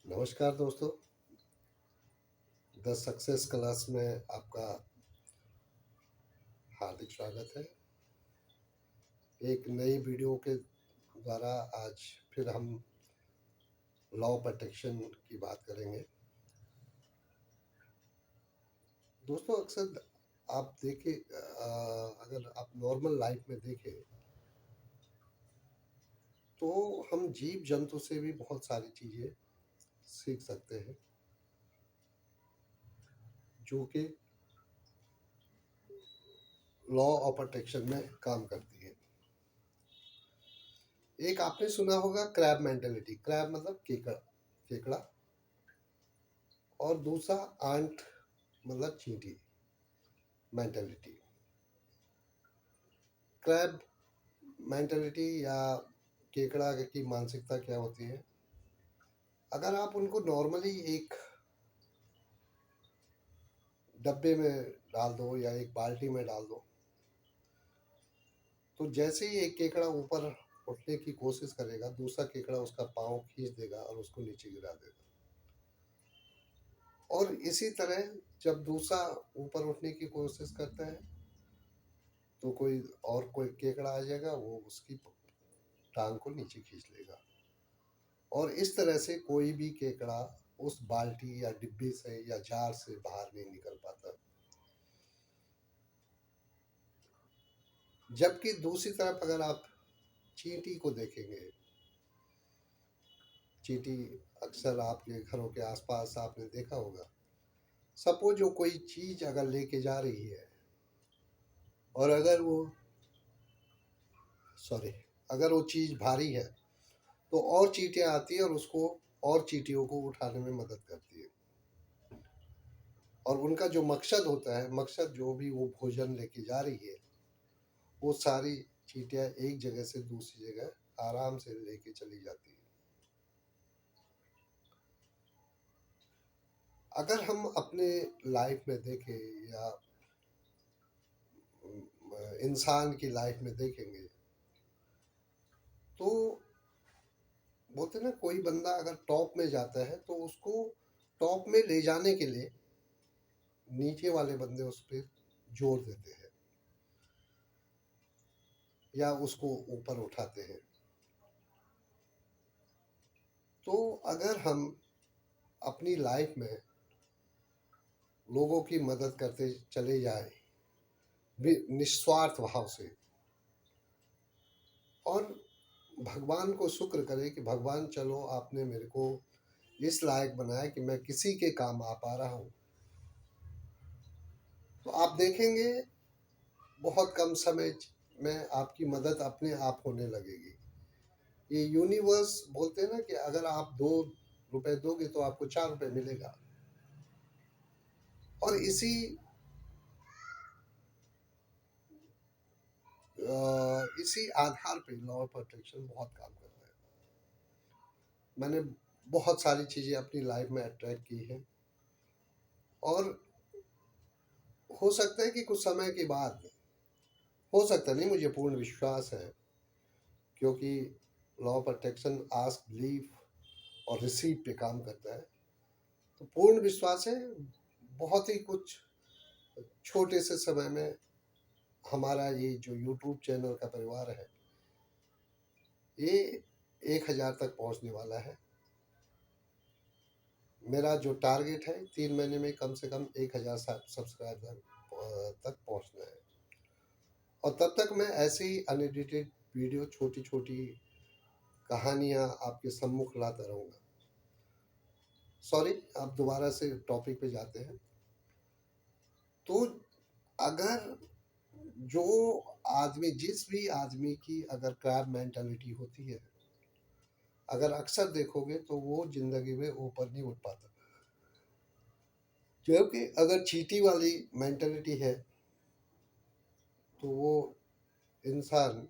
नमस्कार दोस्तों। The success class में आपका हार्दिक स्वागत है। एक नई वीडियो के द्वारा आज फिर हम लॉ ऑफ अट्रैक्शन की बात करेंगे। दोस्तों, अक्सर आप देखें, अगर आप नॉर्मल लाइफ में देखें तो हम जीव जंतु से भी बहुत सारी चीज़ें सीख सकते हैं जो कि लॉ ऑफ अट्रैक्शन में काम करती है। एक आपने सुना होगा क्रैब मेंटेलिटी। क्रैब मतलब केकड़ा, केकड़ा। और दूसरा आंट मतलब चींटी मेंटेलिटी। क्रैब मेंटेलिटी या केकड़ा की मानसिकता क्या होती है? अगर आप उनको नॉर्मली एक डब्बे में डाल दो या एक बाल्टी में डाल दो, तो जैसे ही एक केकड़ा ऊपर उठने की कोशिश करेगा, दूसरा केकड़ा उसका पाँव खींच देगा और उसको नीचे गिरा देगा। और इसी तरह जब दूसरा ऊपर उठने की कोशिश करता है तो कोई केकड़ा आ जाएगा, वो उसकी टांग को नीचे खींच लेगा। और इस तरह से कोई भी केकड़ा उस बाल्टी या डिब्बे से या जार से बाहर नहीं निकल पाता। जबकि दूसरी तरफ अगर आप चींटी को देखेंगे, चींटी अक्सर आपके घरों के आसपास आपने देखा होगा। सपोज जो कोई चीज अगर लेके जा रही है और अगर वो चीज भारी है तो और चींटियां आती है और उसको और चींटियों को उठाने में मदद करती है। और उनका जो मकसद होता है, मकसद जो भी वो भोजन लेके जा रही है, वो सारी चींटियां एक जगह से दूसरी जगह आराम से लेके चली जाती है। अगर हम अपने लाइफ में देखें या इंसान की लाइफ में देखेंगे तो बोलते ना, कोई बंदा अगर टॉप में जाता है तो उसको टॉप में ले जाने के लिए नीचे वाले बंदे उस पर जोर देते हैं या उसको ऊपर उठाते हैं। तो अगर हम अपनी लाइफ में लोगों की मदद करते चले जाएं निस्वार्थ भाव से, और भगवान को शुक्र करें कि भगवान, चलो आपने मेरे को इस लायक बनाया कि मैं किसी के काम आ पा रहा हूँ, तो आप देखेंगे बहुत कम समय में आपकी मदद अपने आप होने लगेगी। ये यूनिवर्स बोलते हैं ना कि अगर आप 2 रुपए दोगे तो आपको 4 रुपए मिलेगा। और इसी आधार पे लॉ ऑफ अट्रैक्शन बहुत काम करता है। मैंने बहुत सारी चीज़ें अपनी लाइफ में अट्रैक्ट की हैं और हो सकता है कि कुछ समय के बाद, हो सकता नहीं, मुझे पूर्ण विश्वास है, क्योंकि law of attraction ask, believe और रिसीव पे काम करता है। तो पूर्ण विश्वास है, बहुत ही कुछ छोटे से समय में हमारा ये जो यूट्यूब चैनल का परिवार है, ये 1,000 तक पहुंचने वाला है। मेरा जो टारगेट है 3 महीने में कम से कम 1,000 सब्सक्राइबर तक पहुंचना है। और तब तक मैं ऐसे ही अनएडिटेड वीडियो, छोटी छोटी कहानियां आपके सम्मुख लाता रहूँगा। सॉरी, अब दोबारा से टॉपिक पे जाते हैं। तो अगर जो आदमी, जिस भी आदमी की अगर क्रैब मेंटालिटी होती है, अगर अक्सर देखोगे तो वो जिंदगी में ऊपर नहीं उठ पाता। जबकि अगर चींटी वाली मेंटालिटी है तो वो इंसान